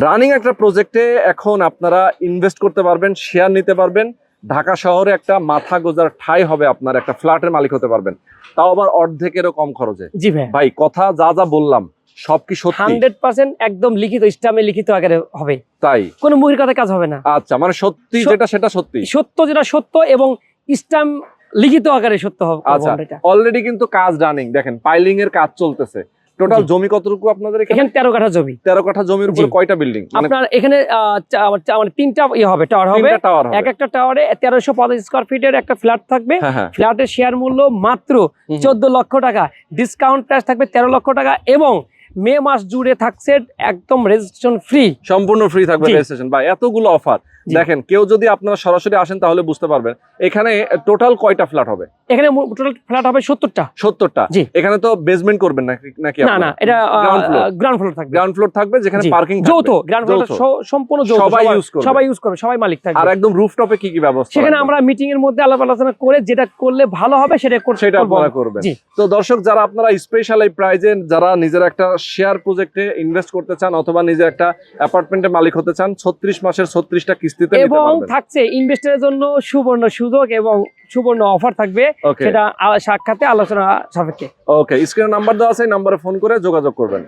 Running একটা প্রজেক্টে এখন আপনারা ইনভেস্ট করতে পারবেন, শেয়ার নিতে পারবেন, ঢাকা শহরে একটা মাথা গোজার ঠাঁই হবে, আপনার একটা ফ্ল্যাটের মালিক হতে পারবেন, তাও আবার অর্ধেকেরও কম খরচে। জি ভাই, ভাই কথা যা যা বললাম সব কি সত্যি? 100% একদম লিখিত স্টামে লিখিত আকারে হবে, তাই? কোনো মুখের কথা কাজ হবে না। আচ্ছা, মানে সত্যি যেটা সেটা সত্যি, সত্য যেটা সত্য এবং স্টাম লিখিত আকারে সত্য হবে। আচ্ছা, অলরেডি কিন্তু কাজ রানিং, দেখেন পাইলিং এর কাজ চলতেছে। টোটাল জমি কতটুকু আপনাদের এখানে? 13 কাঠা জমি। 13 কাঠা জমির উপর কয়টা বিল্ডিং? আপনার এখানে তিনটা হবে, টাওয়ার হবে। এক একটা টাওয়ারে 1350 স্কয়ার ফিটের একটা ফ্ল্যাট থাকবে। ফ্ল্যাটের শেয়ার মূল্য মাত্র 14 লক্ষ টাকা, ডিসকাউন্ট প্রাইস থাকবে 13 লক্ষ টাকা এবং মে মাস জুড়ে থাকছে একদম রেজিস্ট্রেশন ফ্রি, সম্পূর্ণ ফ্রি থাকবে রেজিস্ট্রেশন। ভাই এতগুলো অফার দেখেন, কেউ যদি আপনারা সরাসরি আসেন তাহলে বুঝতে পারবেন। এখানে টোটাল কয়টা ফ্ল্যাট হবে? এখানে টোটাল ফ্ল্যাট হবে 70টা। 70টা? জি। এখানে তো বেসমেন্ট করবেন নাকি? না না, এটা গ্রাউন্ড ফ্লোর থাকবে। গ্রাউন্ড ফ্লোর থাকবে, যেখানে পার্কিং থাকবে যৌথ। গ্রাউন্ড ফ্লোর সম্পূর্ণ যৌথ, সবাই ইউজ করবে, সবাই মালিক থাকবে। আর একদম রুফটপে কি কি ব্যবস্থা? সেখানে আমরা মিটিং এর মধ্যে আলাপ আলোচনা করে যেটা করলে ভালো হবে সেটা আপনারা করবেন। তো দর্শক, যারা আপনারা স্পেশাল এই প্রাইজে যারা নিজের একটা শেয়ার প্রজেক্টে ইনভেস্ট করতে চান অথবা নিজের একটা অ্যাপার্টমেন্টের মালিক হতে চান, 36 মাসের 36টা কিস্তিতে নিতে পারবেন। থাকছে ইনভেস্টরের জন্য সুবর্ণ সুযোগ এবং সুবর্ণ অফার থাকবে, সেটা সাক্ষাতে আলোচনা সাপেক্ষে। ওকে, স্ক্রিনে নাম্বার দেওয়া আছে, এই নম্বরে ফোন করে যোগাযোগ করবেন।